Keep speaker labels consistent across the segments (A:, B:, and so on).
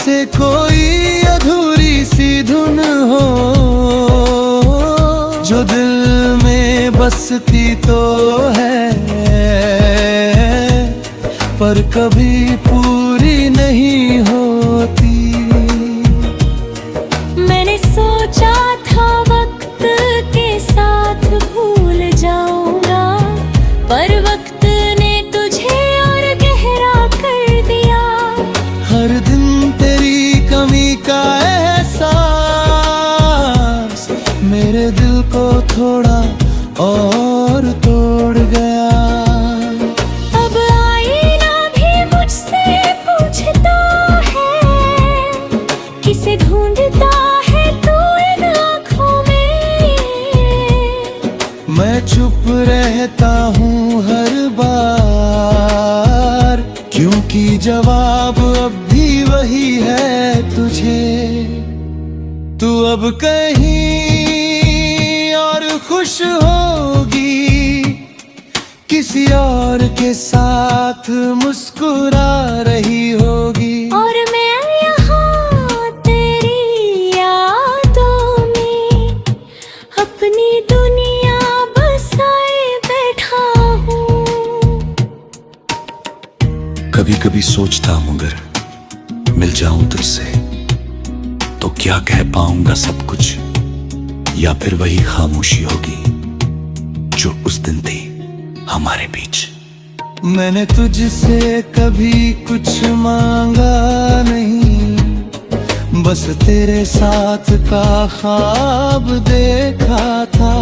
A: जैसे कोई अधूरी सी धुन हो जो दिल में बसती तो है पर कभी पूरी नहीं होती।
B: मैंने सोचा था वक्त के साथ भूल जाऊंगा, पर वक्त ने तुझे और गहरा कर दिया।
A: हर दिन तेरी कमी का एहसास मेरे दिल को थोड़ा और तोड़ गया।
B: अब आईना भी मुझसे पूछता है, किसे ढूंढता है तू इन आँखों में।
A: मैं चुप रहता हूँ हर बार, क्योंकि जवाब अब भी वही है तुझे। तू अब कहीं और खुश होगी, किसी और के साथ मुस्कुरा रही होगी।
B: और मैं यहाँ तेरी यादों में अपनी दुनिया बसाए बैठा हूँ।
C: कभी कभी सोचता हूँ अगर मिल जाऊं तुझसे तो क्या कह पाऊंगा सब कुछ, या फिर वही खामोशी होगी जो उस दिन थी हमारे बीच।
A: मैंने तुझसे कभी कुछ मांगा नहीं, बस तेरे साथ का ख्वाब देखा था।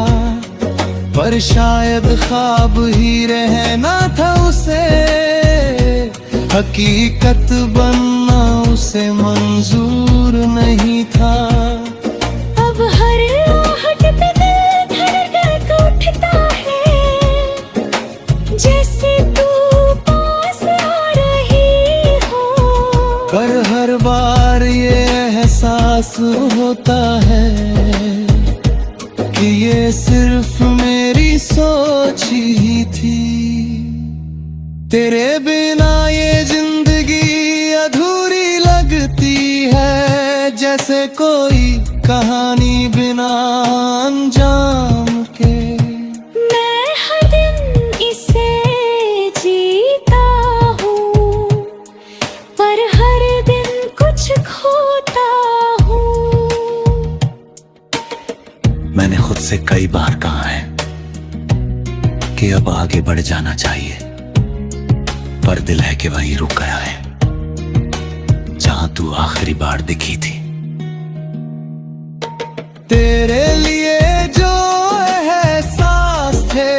A: पर शायद ख्वाब ही रहना था उसे, हकीकत बनना उसे मंजूर नहीं था।
B: अब हर आहट पे दिल धड़क उठता है, जैसे तू पास आ रही हो।
A: पर हर बार ये एहसास होता है कि ये सिर्फ मेरी सोच ही थी। तेरे बिना ये जिंदगी अधूरी लगती है, जैसे कोई कहानी बिना अंजाम के।
B: मैं हर दिन इसे जीता हूँ, पर हर दिन कुछ खोता हूँ।
C: मैंने खुद से कई बार कहा है कि अब आगे बढ़ जाना चाहिए, पर दिल है कि वहीं रुक गया है जहां तू आखिरी बार दिखी थी।
A: तेरे लिए जो एहसास थे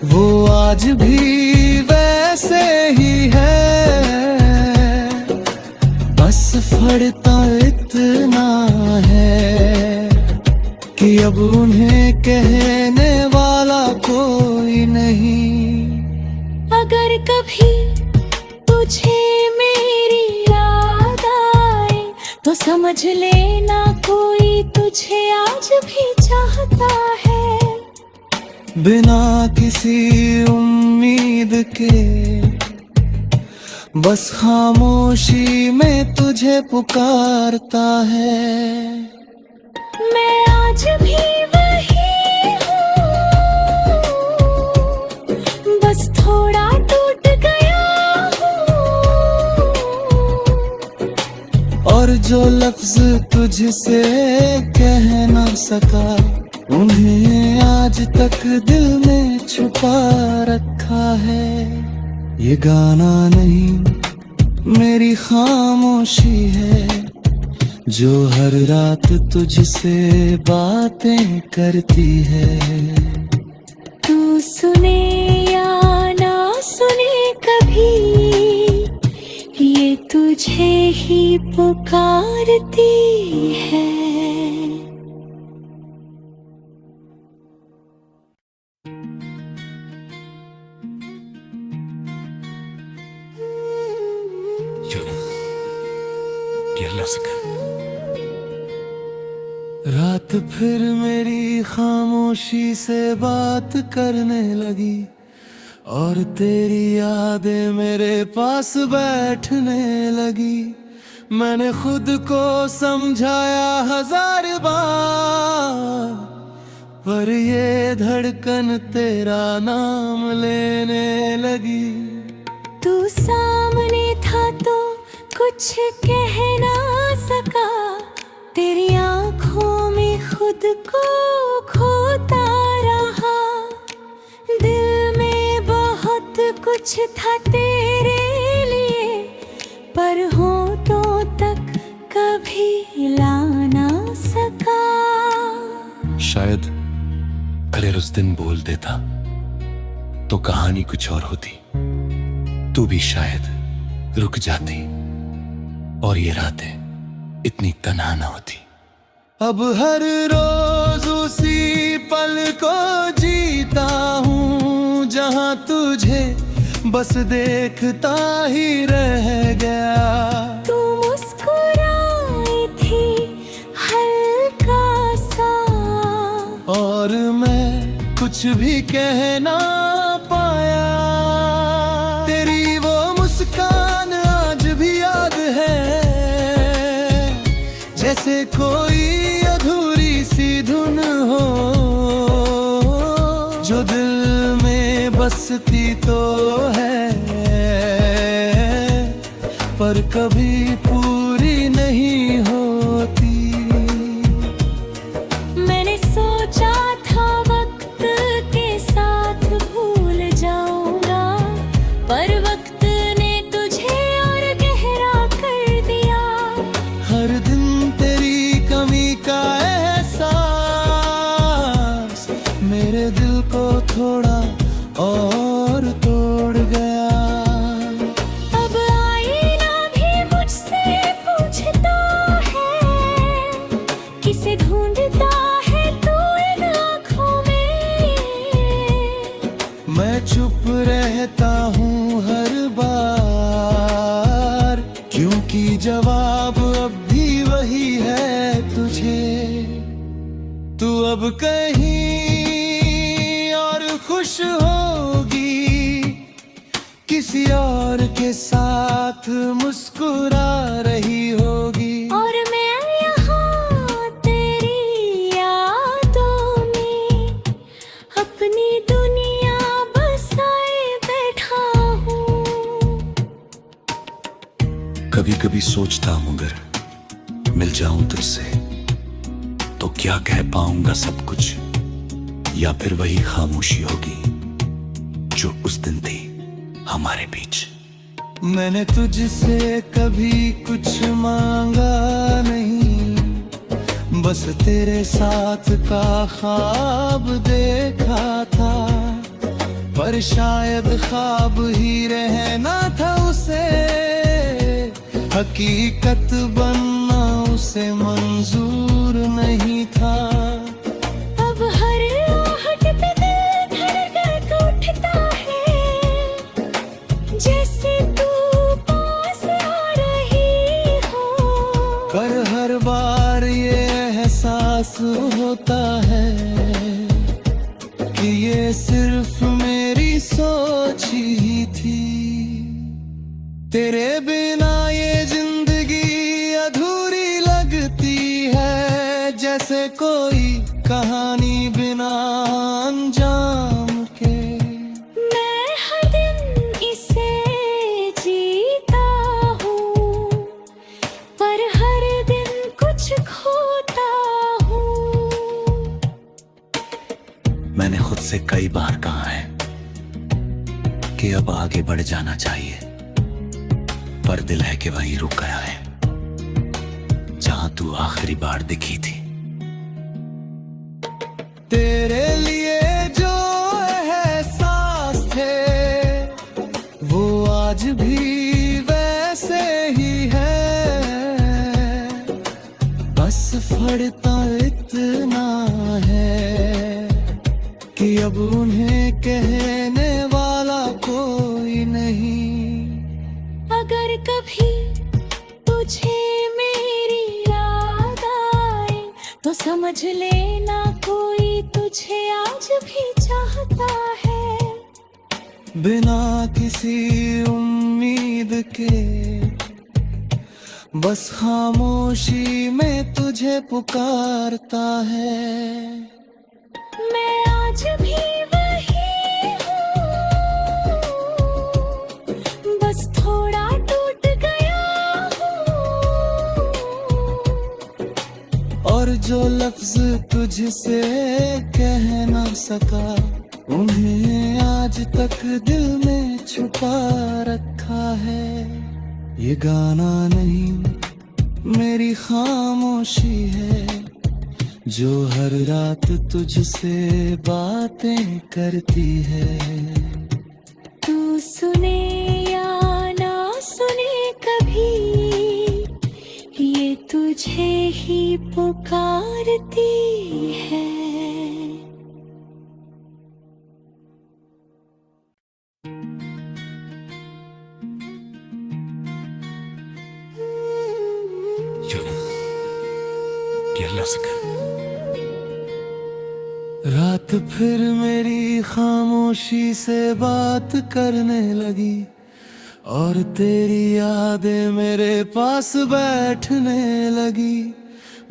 A: वो आज भी वैसे ही है, बस फर्क इतना है कि अब उन्हें कहने वाला कोई नहीं।
B: अगर कभी तुझे मेरी याद आए तो समझ लेना कोई तुझे आज भी चाहता है।
A: बिना किसी उम्मीद के बस खामोशी में तुझे पुकारता है।
B: मैं आज भी वही हूँ, बस थोड़ा टूट गया हूँ।
A: और जो लफ्ज तुझसे कह ना सका उन्हें आज तक दिल में छुपा रखा है। ये गाना नहीं मेरी खामोशी है, जो हर रात तुझसे बातें करती है।
B: तू सुने या ना सुने कभी, ये तुझे ही पुकारती है।
A: रात फिर मेरी खामोशी से बात करने लगी और तेरी यादें मेरे पास बैठने लगी। मैंने खुद को समझाया 1000 बार, पर ये धड़कन तेरा नाम लेने लगी।
B: तू सामने था तो कुछ कह ना सका, तेरी आंखों में खुद को खोता रहा। दिल में बहुत कुछ था तेरे लिए, पर होठों तक कभी ला ना सका।
C: शायद अगर उस दिन बोल देता तो कहानी कुछ और होती। तू भी शायद रुक जाती और ये रातें इतनी तन्हा ना होती।
A: अब हर रोज उसी पल को जीता हूँ, जहाँ तुझे बस देखता ही रह गया।
B: तू मुस्कुराई थी हल्का सा,
A: और मैं कुछ भी कह ना पाया। तेरी वो मुस्कान आज भी याद है, जैसे कोई अधूरी सी धुन हो, जो दिल में बसती तो है, पर कभी पूरी नहीं होती।
B: मैंने सोचा था वक्त के साथ भूल जाऊंगा, पर वक्त ने तुझे और गहरा कर दिया।
A: हर दिन तेरी कमी का एहसास मेरे दिल को थोड़ा और तोड़ गया।
B: अब आईना भी मुझसे पूछता है, किसे ढूंढता है तू इन आँखों में।
A: मैं चुप रहता हूँ हर बार, क्योंकि जवाब अब भी वही है तुझे। तू अब कहीं और खुश होगी, किसी और के साथ मुस्कुरा रही होगी।
B: और मैं यहाँ तेरी यादों में अपनी दुनिया बसाए बैठा हूँ।
C: कभी कभी सोचता हूं अगर मिल जाऊं तुझसे तो क्या कह पाऊंगा सब कुछ, या फिर वही खामोशी होगी जो उस दिन थी हमारे बीच।
A: मैंने तुझसे कभी कुछ मांगा नहीं, बस तेरे साथ का ख्वाब देखा था, पर शायद ख्वाब ही रहना था उसे, हकीकत बनना उसे मंजूर नहीं था।
B: अब हर आहट पे दिल धड़क उठता है, जैसे तू पास आ रही हो।
A: पर हर बार ये एहसास होता है कि ये सिर्फ मेरी सोच ही थी। तेरे बिना ये जिंदगी अधूरी लगती है, जैसे कोई कहानी बिना अंजाम के।
B: मैं हर दिन इसे जीता हूँ, पर हर दिन कुछ खोता हूँ।
C: मैंने खुद से कई बार कहा है कि अब आगे बढ़ जाना चाहिए, पर दिल है कि वहीं रुक गया है जहां तू आखिरी बार दिखी थी।
A: तेरे लिए जो एहसास थे वो आज भी वैसे ही है, बस फड़ता इतना है कि अब उन्हें कहने वाला कोई नहीं।
B: अगर कभी तुझे मेरी याद आए तो समझ लेना कोई तुझे आज भी चाहता है।
A: बिना किसी उम्मीद के बस खामोशी में तुझे पुकारता है।
B: मैं आज भी वही हूँ, बस थोड़ा टूट गया हूँ।
A: और जो लफ्ज तुझसे कह ना सका, उन्हें आज तक दिल में छुपा रखा है। ये गाना नहीं मेरी खामोशी है, जो हर रात तुझसे बातें करती है।
B: तू सुने या ना सुने कभी, ये तुझे ही पुकारती है।
A: रात फिर मेरी खामोशी से बात करने लगी, और तेरी यादें मेरे पास बैठने लगी।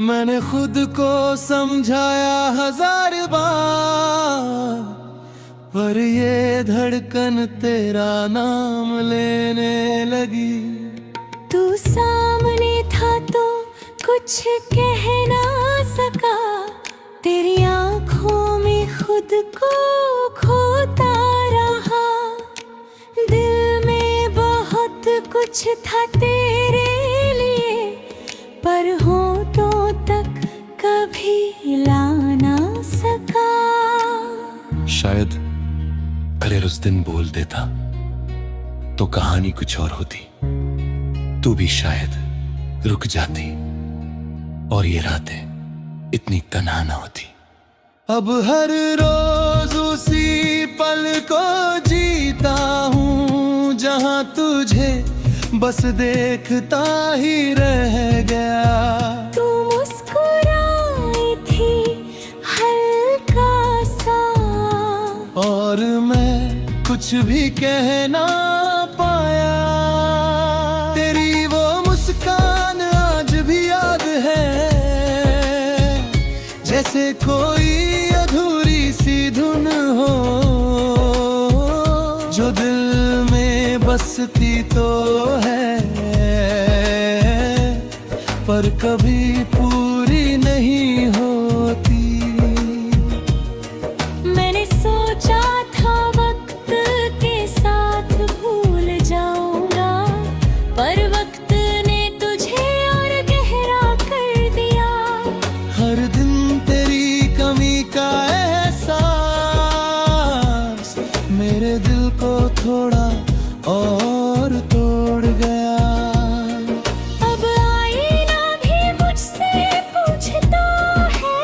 A: मैंने खुद को समझाया 1000 बार, पर ये धड़कन तेरा नाम लेने लगी।
B: तू सामने था तो कुछ कह ना सका, तेरी आंखों में खुद को खोता रहा। दिल में बहुत कुछ था तेरे लिए, पर होठों तक कभी ला ना सका।
C: शायद अगर उस दिन बोल देता तो कहानी कुछ और होती। तू भी शायद रुक जाती और ये रातें इतनी तन्हा ना होती।
A: अब हर रोज उसी पल को जीता हूँ, जहाँ तुझे बस देखता ही रह गया।
B: तू मुस्कुराई थी हल्का सा,
A: और मैं कुछ भी कह ना पाया। तेरी वो मुस्कान आज भी याद है, जैसे कोई अधूरी सी धुन हो, जो दिल में बसती तो है, पर कभी पूरी नहीं होती।
B: मैंने सोचा था वक्त के साथ भूल जाऊंगा, पर वक्त ने तुझे और गहरा कर दिया।
A: हर दिन तेरी कमी का एहसास मेरे दिल को थोड़ा और तोड़ गया।
B: अब आईना भी मुझसे पूछता है,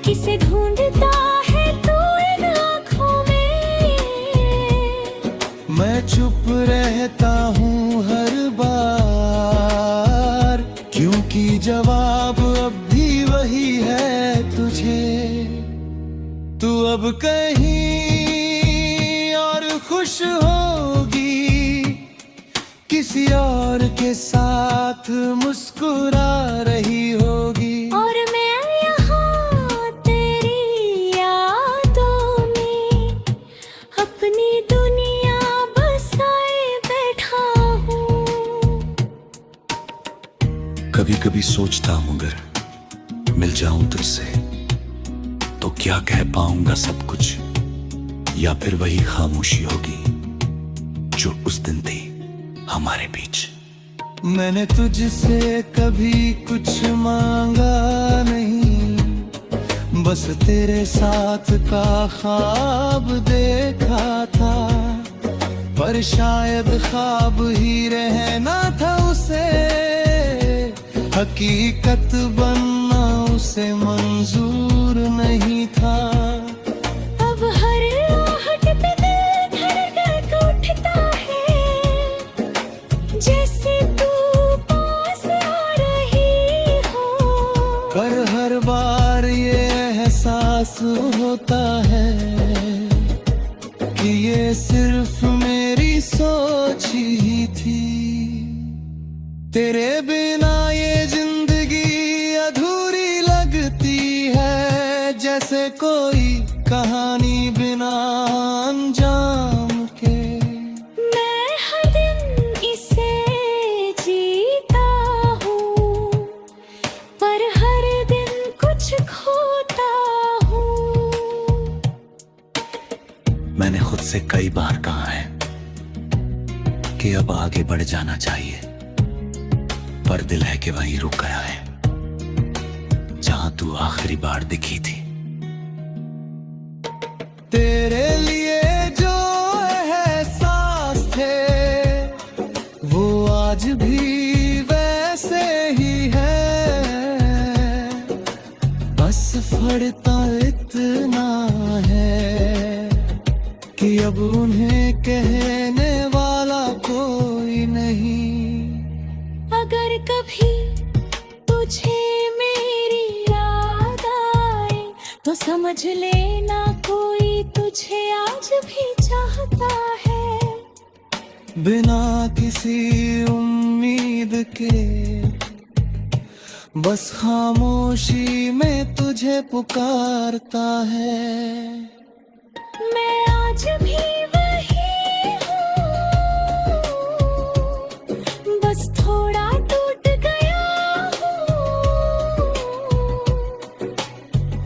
B: किसे ढूंढता है तू इन आँखों में।
A: मैं चुप रहता हूँ हर बार, क्योंकि जवाब अब भी वही है तुझे। तू अब कहीं और खुश होगी, किसी और के साथ मुस्कुरा रही होगी।
B: और मैं यहाँ तेरी यादों में अपनी दुनिया बसाए बैठा हूँ।
C: कभी कभी सोचता हूँ अगर मिल जाऊं तुझसे तो क्या कह पाऊंगा सब कुछ, या फिर वही खामोशी होगी जो उस दिन थी हमारे बीच।
A: मैंने तुझसे कभी कुछ मांगा नहीं, बस तेरे साथ का ख्वाब देखा था। पर शायद ख्वाब ही रहना था उसे, हकीकत बनना उसे मंजूर नहीं था।
B: अब हर आहट पे दिल धड़क उठता है, जैसे तू पास आ रही हो।
A: पर हर बार ये एहसास होता है कि ये सिर्फ मेरी सोच ही थी। तेरे बिना ये जिंदगी अधूरी लगती है, जैसे कोई कहानी बिना अंजाम के।
B: मैं हर दिन इसे जीता हूँ, पर हर दिन कुछ खोता हूँ।
C: मैंने खुद से कई बार कहा है कि अब आगे बढ़ जाना चाहिए, पर दिल है कि वहीं रुक गया है जहां तू आखिरी बार दिखी थी।
A: तेरे लिए जो एहसास थे वो आज भी वैसे ही है, बस फर्क इतना है कि अब उन्हें कहने वाला कोई नहीं।
B: अगर कभी तुझे मेरी याद आए तो समझ लेना कोई तुझे आज भी चाहता है।
A: बिना किसी उम्मीद के बस खामोशी में तुझे पुकारता है।
B: मैं आज भी वही हूँ, बस थोड़ा टूट गया हूँ।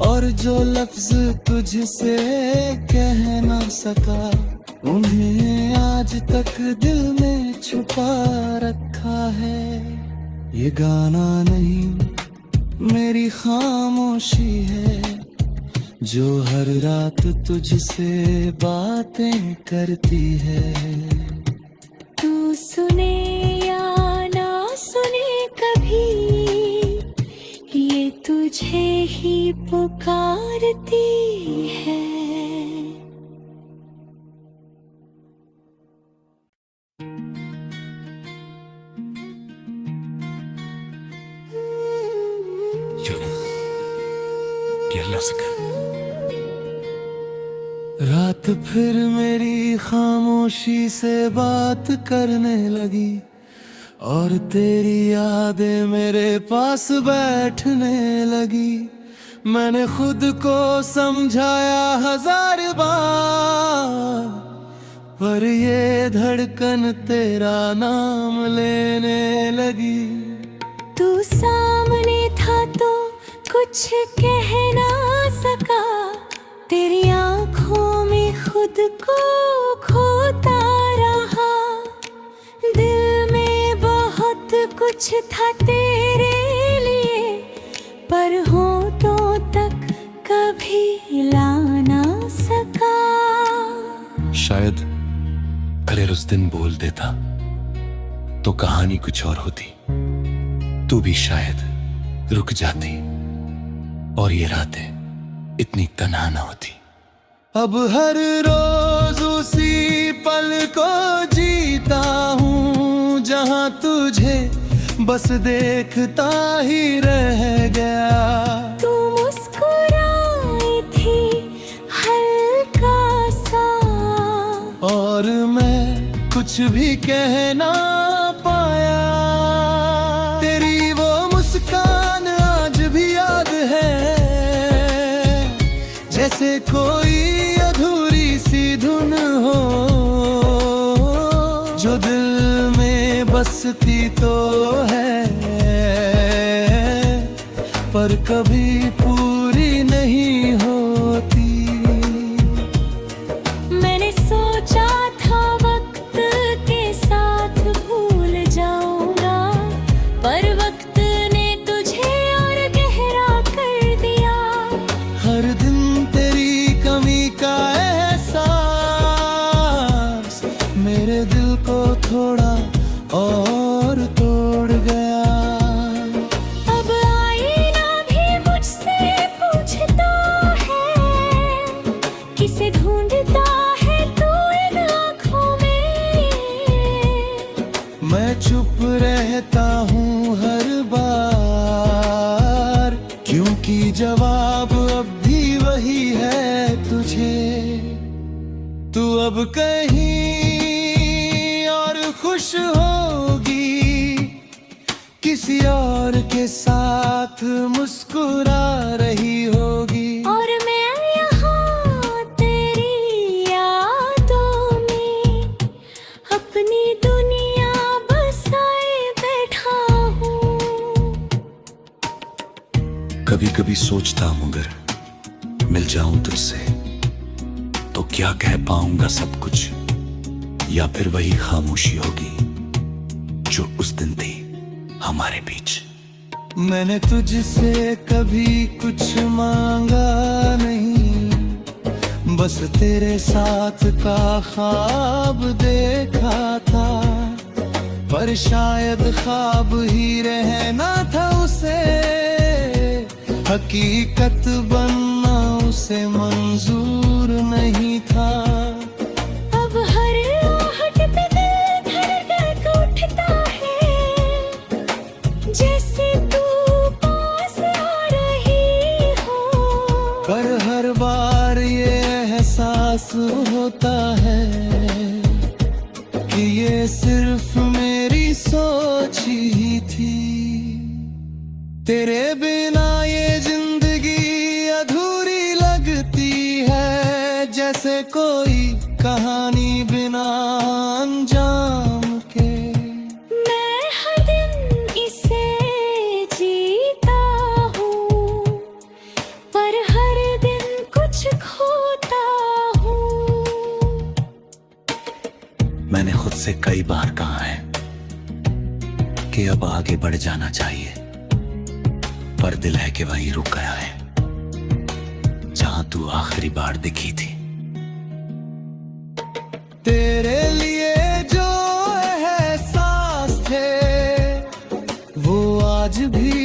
A: और जो लफ्ज तुझसे कह ना सका उन्हें आज तक दिल में छुपा रखा है। ये गाना नहीं मेरी खामोशी है, जो हर रात तुझसे बातें करती है।
B: तू सुने या ना सुने कभी, ये तुझे ही पुकारती है।
A: रात फिर मेरी खामोशी से बात करने लगी, और तेरी यादें मेरे पास बैठने लगी। मैंने खुद को समझाया 1000 बार, पर ये धड़कन तेरा नाम लेने लगी।
B: तू सामने था तो कुछ कह ना सका, तेरी आंखों में खुद को खोता रहा। दिल में बहुत कुछ था तेरे लिए, पर होठों तक कभी ला ना सका।
C: शायद अगर उस दिन बोल देता तो कहानी कुछ और होती, तू भी शायद रुक जाती और ये रातें इतनी तन्हा ना होती।
A: अब हर रोज उसी पल को जीता हूँ, जहाँ तुझे बस देखता ही रह गया।
B: तू मुस्कुराई थी हल्का सा,
A: और मैं कुछ भी कह ना पाया। तेरी वो मुस्कान आज भी याद है, जैसे कोई अधूरी सी धुन हो, जो दिल में बसती तो है, पर कभी पूरी नहीं होती।
B: मैंने सोचा था वक्त के साथ भूल जाऊंगा, पर वक्त ने तुझे और गहरा कर दिया।
A: हर दिन तेरी कमी का एहसास मेरे दिल को थोड़ा और तोड़ गया।
B: अब आईना भी मुझसे पूछता है, किसे ढूंढता है तू इन आँखों में।
A: मैं चुप रहता हूँ हर बार, क्योंकि जवाब अब भी वही है तुझे। तू अब कहीं और खुश होगी, किसी और के साथ मुस्कुरा रही होगी।
B: और मैं यहाँ तेरी यादों में अपनी दुनिया बसाए बैठा हूँ।
C: कभी कभी सोचता हूँ अगर मिल जाऊं तुझसे तो क्या कह पाऊंगा सब कुछ, या फिर वही खामोशी होगी जो उस दिन थी हमारे बीच।
A: मैंने तुझसे कभी कुछ मांगा नहीं, बस तेरे साथ का ख्वाब देखा था। पर शायद ख्वाब ही रहना था उसे, हकीकत बनना उसे मंजूर नहीं था।
B: अब हर आहट पे दिल धड़क उठता है, जैसे तू पास आ रही हो।
A: पर हर बार ये एहसास होता है कि ये सिर्फ मेरी सोच ही थी। तेरे बिना ये जिंदगी अधूरी लगती है, जैसे कोई कहानी बिना अंजाम के।
B: मैं हर दिन इसे जीता हूँ, पर हर दिन कुछ खोता हूँ।
C: मैंने खुद से कई बार कहा है कि अब आगे बढ़ जाना चाहिए, पर दिल है कि वहीं रुक गया है जहां तू आखिरी बार दिखी थी।
A: तेरे लिए जो एहसास थे वो आज भी